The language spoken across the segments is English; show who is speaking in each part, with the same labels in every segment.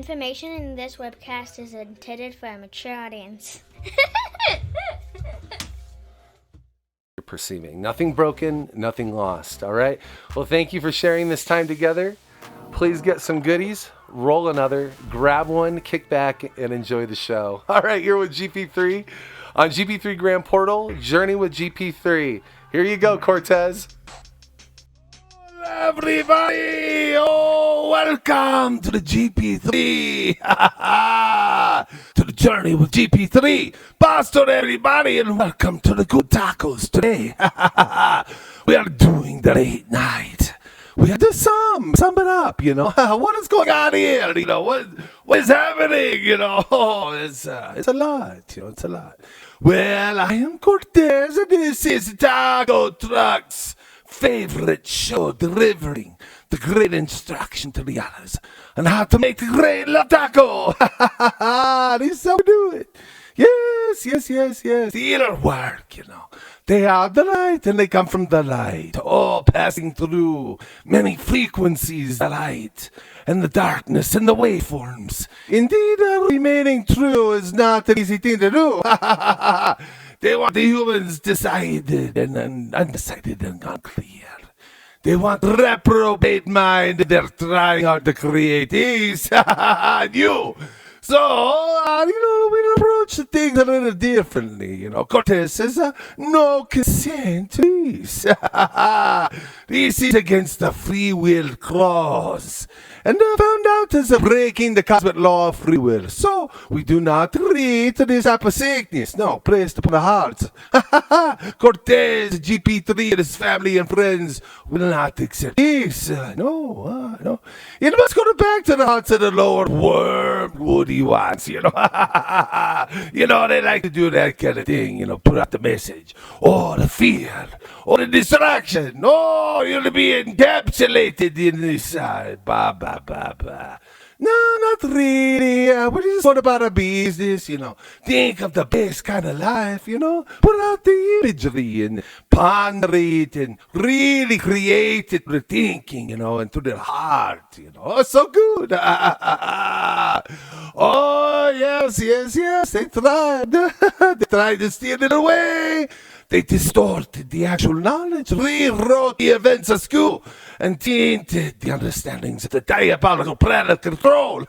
Speaker 1: information in this webcast is intended for a mature audience.
Speaker 2: You're perceiving. Nothing broken, nothing lost, all right? Well, thank you for sharing this time together. Please get some goodies, roll another, grab one, kick back, and enjoy the show. All right, you're with GP3 on GP3 Grand Portal, Journey with GP3. Here you go, Cortez.
Speaker 3: Everybody, welcome to the GP3, to the Journey with GP3. Pastor everybody, and welcome to the good tacos today. We are doing the late night. We have to sum it up, what is going on here, what is happening, it's a lot, it's a lot. Well, I am Cortez, and this is Taco Truck's favorite show, delivering the great instruction to the others on how to make the great love taco. This is how we do it. Yes. The inner work, They are the light and they come from the light. Passing through many frequencies, the light and the darkness and the waveforms. Indeed, remaining true is not an easy thing to do. They want the humans decided and undecided and unclear. They want reprobate mind. They're trying out to create ease. You. So, we approach the things a little differently. Cortez says, no consent, please. This is against the free will clause. And found out as breaking the cosmic law of free will. So, we do not treat this type of sickness. No, placed upon the heart. Cortez, GP3, and his family and friends will not accept this. No. It must go back to the hearts of the Lord Wormwoody ones, They like to do that kind of thing, put out the message. Or the fear. Or the distraction. You'll be encapsulated in this No, not really. We're just going about our business, Think of the best kind of life, Put out the imagery and ponder it and really create it through thinking, and through their heart, So good. Yes. They tried. They tried to steal it away. They distorted the actual knowledge, rewrote the events of school, and tainted the understandings of the diabolical plan of control.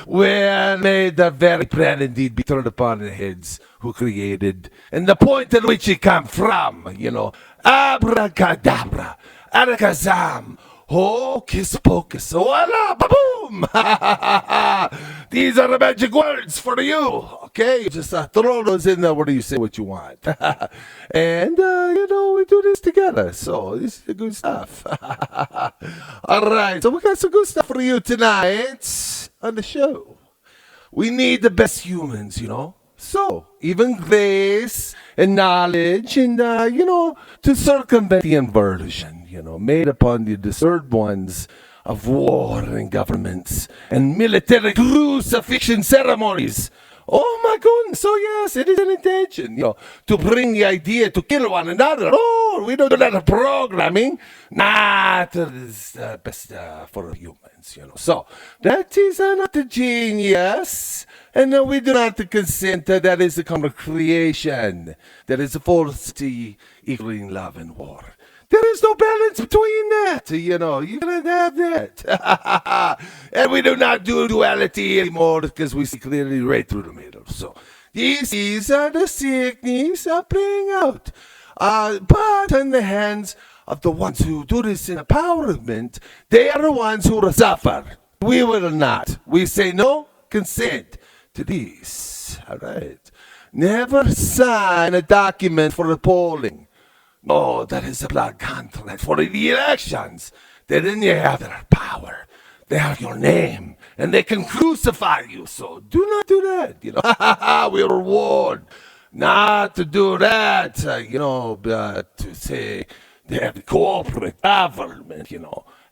Speaker 3: Well, may the very plan indeed be turned upon the heads who created, and the point at which it come from, abracadabra, alakazam, hocus pocus, voila, boom! These are the magic words for you, okay? Just throw those in there where you say what you want. And, we do this together, so this is the good stuff. All right, so we got some good stuff for you tonight on the show. We need the best humans, So, even grace and knowledge and, to circumvent the inversion, made upon the deserved ones of war and governments and military crucifixion ceremonies. Oh my goodness, so yes, it is an intention, to bring the idea to kill one another. We don't do that programming. It is best for humans, So, that is not a genius. And we do not consent that is a common creation. That is a falsity equaling love and war. There is no balance between that, You cannot have that. And we do not do duality anymore because we see clearly right through the middle. So this is the sickness playing out. But in the hands of the ones who do this in empowerment, they are the ones who will suffer. We will not. We say no consent to this. All right. Never sign a document for the polling. No, that is a blood contract for the elections. Then you have their power. They have your name, and they can crucify you. So do not do that. We are warned not to do that. To say they have the corporate government,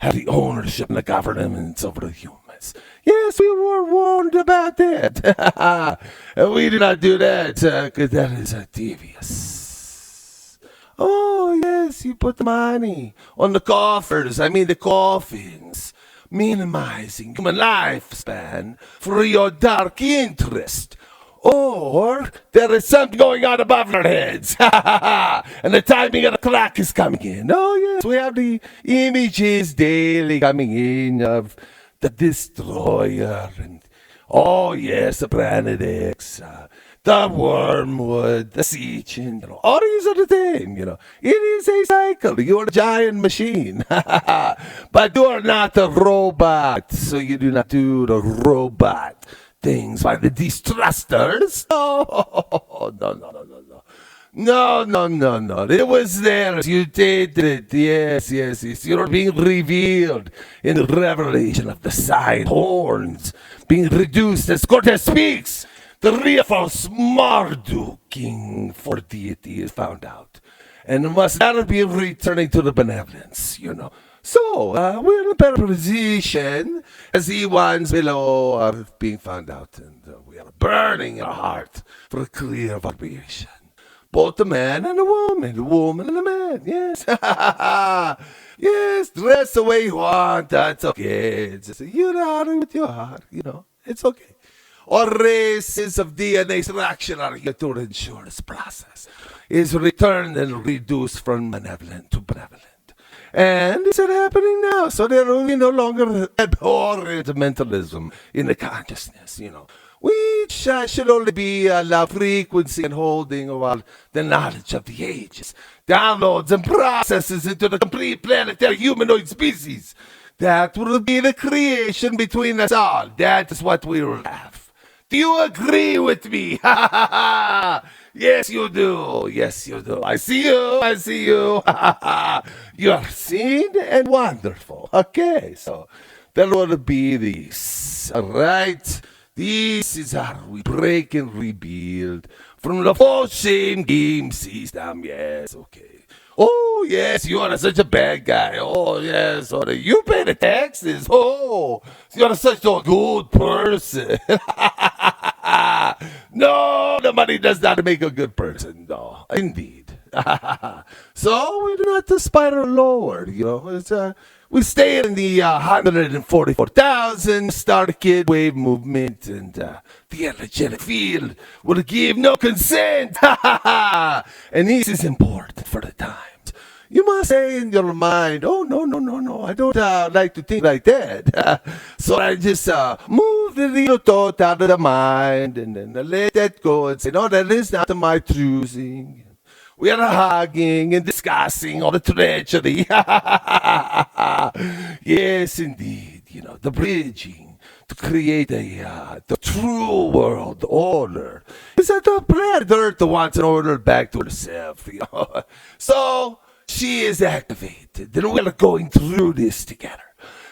Speaker 3: have the ownership and the governance over the humans. Yes, we were warned about that. And we do not do that because that is devious. Oh, yes, you put the money on the coffers. The coffins. minimizing human lifespan for your dark interest. Or there is something going on above our heads. And the timing of the clock is coming in. Oh, yes, we have the images daily coming in of the Destroyer. And, oh, yes, the Planet X, the Wormwood, the Siege. All these are the things, It is a cycle. You're a giant machine. But you are not a robot. So you do not do the robot things by the distrusters. No, no. No. It was there. You did it. Yes. You're being revealed in the revelation of the side horns, being reduced as Cortez speaks. The real false Marduk, king for deity, is found out, and must now be returning to the benevolence. So, we're in a better position as the ones below are being found out, and we are burning in our heart for a clear vibration. Both the man and the woman and the man, yes. Yes, dress the way you want, that's okay. Just honor with your heart, it's okay. Or races of DNA extraction are here to ensure this process is returned and reduced from benevolent to benevolent. And it's happening now. So there will be no longer abhorrent mentalism in the consciousness, which should only be a love frequency and holding of the knowledge of the ages, downloads and processes into the complete planetary humanoid species. That will be the creation between us all. That is what we will have. Do you agree with me? Yes, you do. I see you. You are seen and wonderful. Okay, so there will be this. All right? This is how we break and rebuild from the false shame game system. Yes, okay. Oh, yes, you are such a bad guy. Oh, yes, you pay the taxes. Oh, you are such a good person. No, the money does not make a good person. No, indeed. So we do not spiral lower, we stay in the 144,000 star kid wave movement, and the energetic field will give no consent. And this is important for the times. You must say in your mind, oh, no, I don't like to think like that. So I just move the little thought out of the mind and then let that go and say, no, that is not my choosing. We are hugging and discussing all the treachery. Yes, indeed, the bridging to create the true world order. Is that the planet Earth wants an order back to herself, So she is activated, and we're going through this together.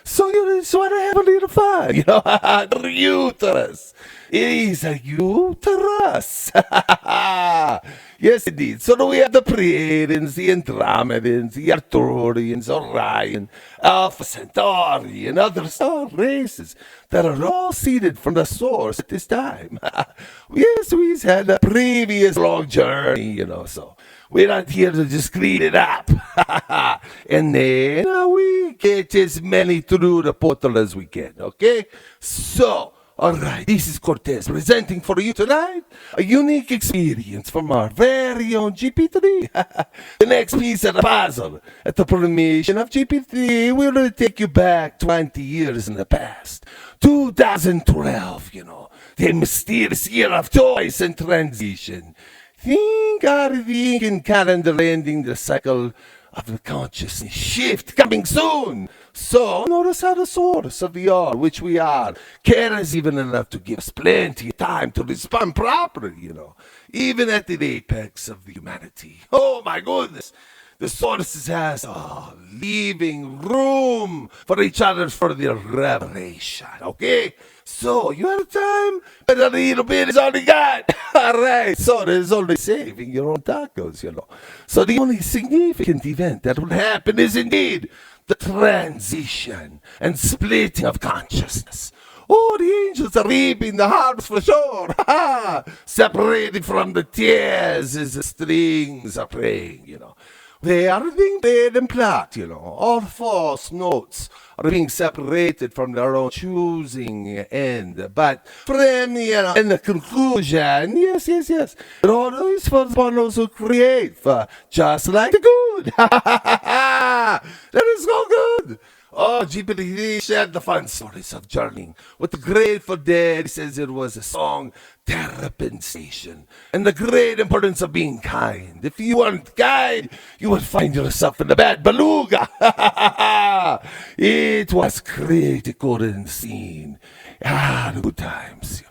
Speaker 3: So you just want to have a little fun, the uterus. It is a uterus. Yes, indeed. So we have the Pleiadians, the Andromedans, the Arcturians, Orion, Alpha Centauri, and other star races that are all seeded from the source at this time. Yes, we've had a previous long journey, so we're not here to just clean it up. And then we get as many through the portal as we can, okay? So, all right, this is Cortez presenting for you tonight a unique experience from our very own GP3. The next piece of the puzzle at the formation of GP3 will take you back 20 years in the past. 2012, the mysterious year of choice and transition. Think in calendar ending the cycle of the consciousness shift coming soon. So notice how the source of the all, which we are, cares even enough to give us plenty of time to respond properly, even at the apex of the humanity. Oh my goodness. The sources has leaving room for each other for their revelation, okay? So, you have time, but a little bit is all you got. All right, so there's only saving your own tacos, So the only significant event that will happen is indeed the transition and splitting of consciousness. Oh, the angels are reaping the harvest for sure. Separated from the tears as the strings are playing, They are being played and plot, All false notes are being separated from their own choosing end. But from in the conclusion, yes, it always falls upon those who create, just like the good. That is so good. Oh, GP3 shared the fun stories of journeying with the Grateful Dead. He says it was a song therapization and the great importance of being kind. If you weren't kind, you would find yourself in a bad beluga. It was critical and seen. The good times,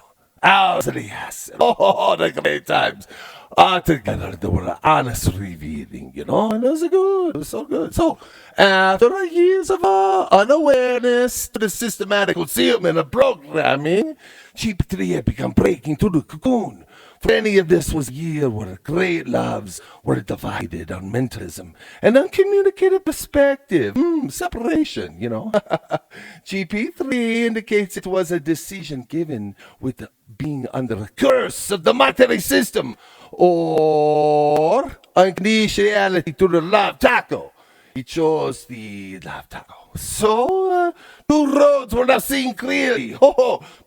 Speaker 3: yes. Oh, the great times. All together, they were honest revealing, and it was good. It was so good. So, after years of unawareness to the systematic concealment of programming, GP3 had begun breaking through the cocoon. For any of this was a year where great loves were divided on mentalism and uncommunicated perspective. Separation, GP3 indicates it was a decision given with being under the curse of the monetary system or unconditionality to the love taco. He chose the love taco. So, two roads were now seen clearly.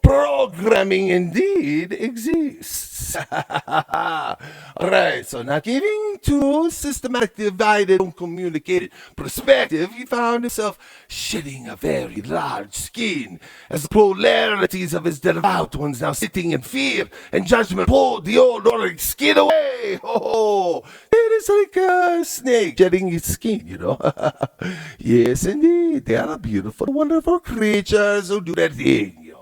Speaker 3: Programming indeed exists. Alright, so now giving to systematic divided, uncommunicated perspective, he found himself shedding a very large skin as the polarities of his devout ones now sitting in fear and judgment pulled the old ordered skin away. It is like a snake shedding its skin, Yes, indeed. They are beautiful, wonderful creatures who do their thing,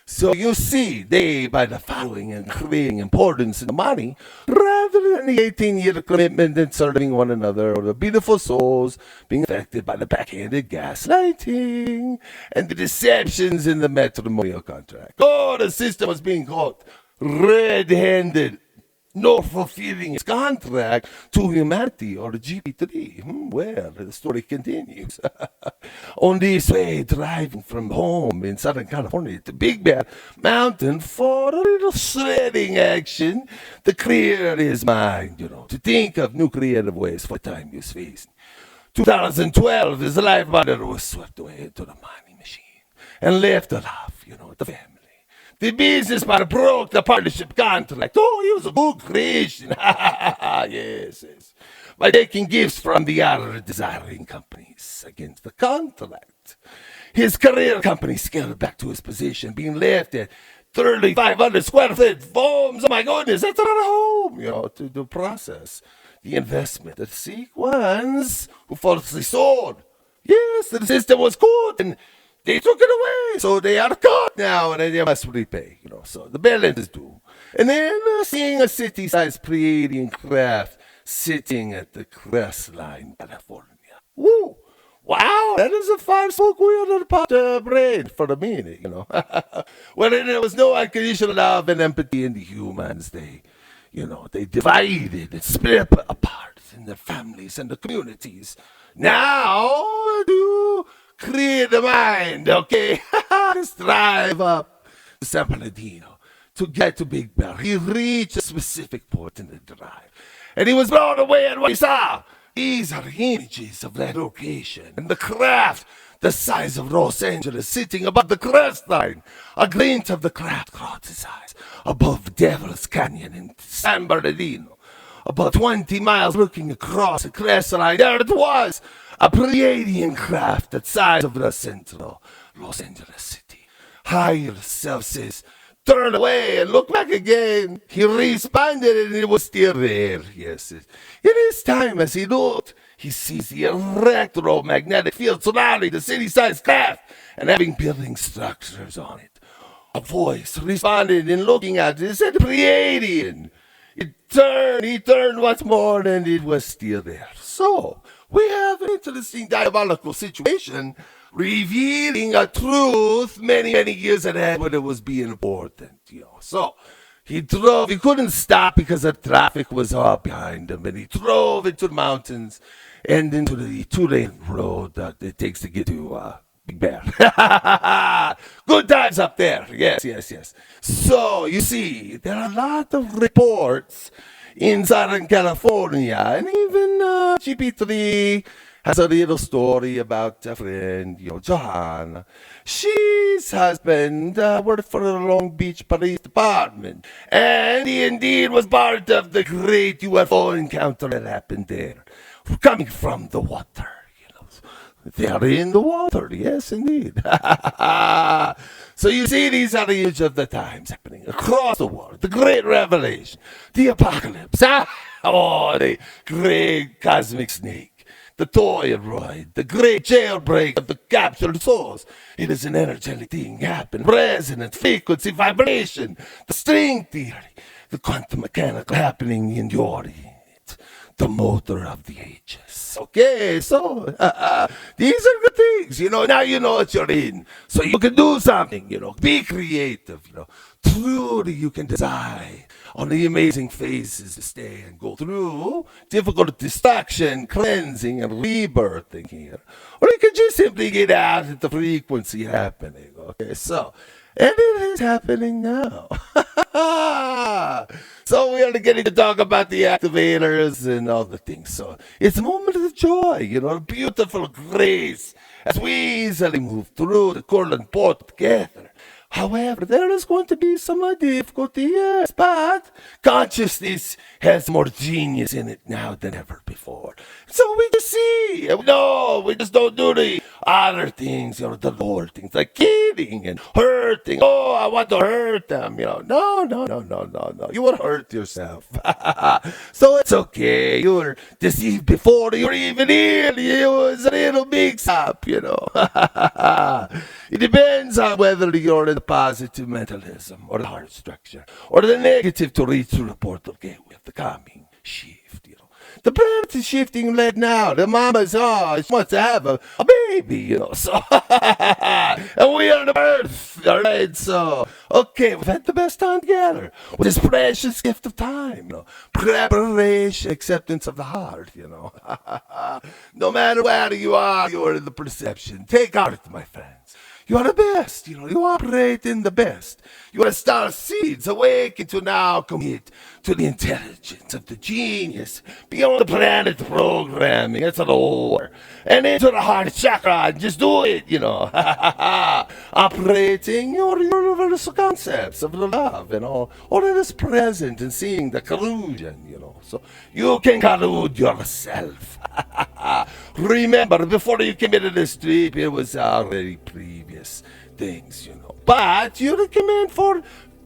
Speaker 3: So you see, they, by the following and creating importance in the money, rather than the 18-year commitment and serving one another, or the beautiful souls being affected by the backhanded gaslighting and the deceptions in the matrimonial contract. The system was being caught red-handed, not fulfilling its contract to humanity or the GP3. Well, the story continues. On this way, driving from home in Southern California to Big Bear Mountain for a little sledding action to clear his mind, to think of new creative ways for time he was facing. 2012, his life partner was swept away into the money machine and left alive, the family. The business partner broke the partnership contract. He was a good Christian. Yes. By taking gifts from the other desiring companies against the contract. His career company scaled back to his position, being left at 3,500 square foot homes. Oh my goodness, that's not a home, to process the investment that seek ones who falsely sold. Yes, the system was good and they took it away, so they are caught now, and they must repay, so the balance is due. And then seeing a city-sized Pleiadian craft sitting at the crestline, California. Woo! Wow, that is a five-spoke wheel to the pot brain for the meaning, Well, there was no unconditional love and empathy in the humans. They divided and split apart in their families and the communities. Now, do create the mind, okay? Let's drive up to San Bernardino to get to Big Bear. He reached a specific point in the drive, and he was blown away at what he saw. These are images of that location, and the craft, the size of Los Angeles, sitting above the crestline. A glint of the craft caught his eyes above Devil's Canyon in San Bernardino. About 20 miles looking across the crestline, there it was, a Pleiadian craft the size of the central Los Angeles city. Higher self says, turn away and look back again. He responded and it was still there. Yes. In his time as he looked, he sees the electromagnetic field surrounding the city-sized craft and having building structures on it. A voice responded in looking at it, said Pleiadian. He turned once more and it was still there. So, we have an interesting diabolical situation revealing a truth many, many years ahead when it was being important, So, he couldn't stop because the traffic was all behind him, and he drove into the mountains and into the two-lane road that it takes to get to Big Bear. Good times up there. Yes. So, you see, there are a lot of reports in Southern California. And even GP3 has a little story about a friend, Johanna. She's husband worked for the Long Beach Police Department. And he indeed was part of the great UFO encounter that happened there, coming from the water. They are in the water, yes, indeed. So you see, these are the age of the times happening across the world. The great revelation, the apocalypse, the great cosmic snake, the toroid, the great jailbreak of the captured souls. It is an energetic thing happening, resonance, frequency, vibration, the string theory, the quantum mechanical happening in your head, the motor of the ages. Okay, so these are the things, now you know what you're in. So you can do something, be creative, truly you can decide on the amazing phases to stay and go through difficult distraction, cleansing, and rebirthing here. Or you can just simply get out at the frequency happening, okay, so, and it is happening now. So we are getting to talk about the activators and all the things. So it's a moment of joy, beautiful grace as we easily move through the current port together. However, there is going to be some difficulty, yes, but consciousness has more genius in it now than ever before. So we just see, no, we just don't do the other things, the lower things, like killing and hurting. Oh, I want to hurt them, No. You will hurt yourself. So it's okay. You were deceived before you were even here. It was a little mix-up, It depends on whether you're in the positive mentalism or the heart structure or the negative to reach through the portal gateway of the coming shift. The planet is shifting right now. The mama's she wants to have a baby, So and we are the birth, all right. So okay, we've had the best time together with this precious gift of time, preparation, acceptance of the heart, No matter where you are in the perception. Take heart, my friends. You are the best, you operate in the best. You are star seeds awaken to now commit to the intelligence of the genius beyond the planet programming. It's an war. And into the heart chakra, just do it, Operating your universal concepts of the love and all that is present and seeing the collusion, So you can collude yourself. Remember, before you committed this trip, it was already previous things, But you recommend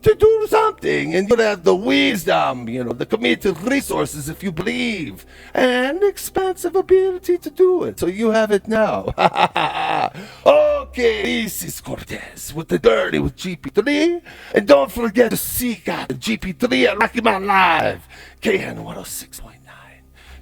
Speaker 3: to do something, and you have the wisdom, the committed resources if you believe, and expansive ability to do it. So you have it now. Okay, this is Cortez with the Dirty with GP3, and don't forget to seek out the GP3 at Rocky Mountain Live, KN 106.9.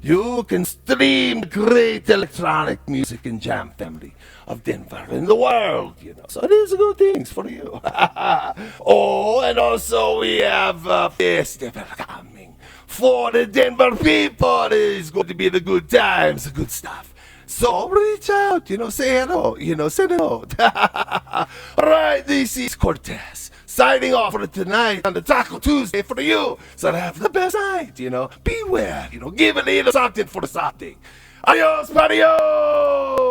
Speaker 3: You can stream great electronic music and jam family of Denver in the world, So these are good things for you. Oh, and also we have a festival coming for the Denver people. It is going to be the good times, the good stuff. So reach out, say hello, send a note. All right, this is Cortez. Signing off for tonight on the Taco Tuesday for you. So have the best night, Beware, give a little something for the something. Adios, adios!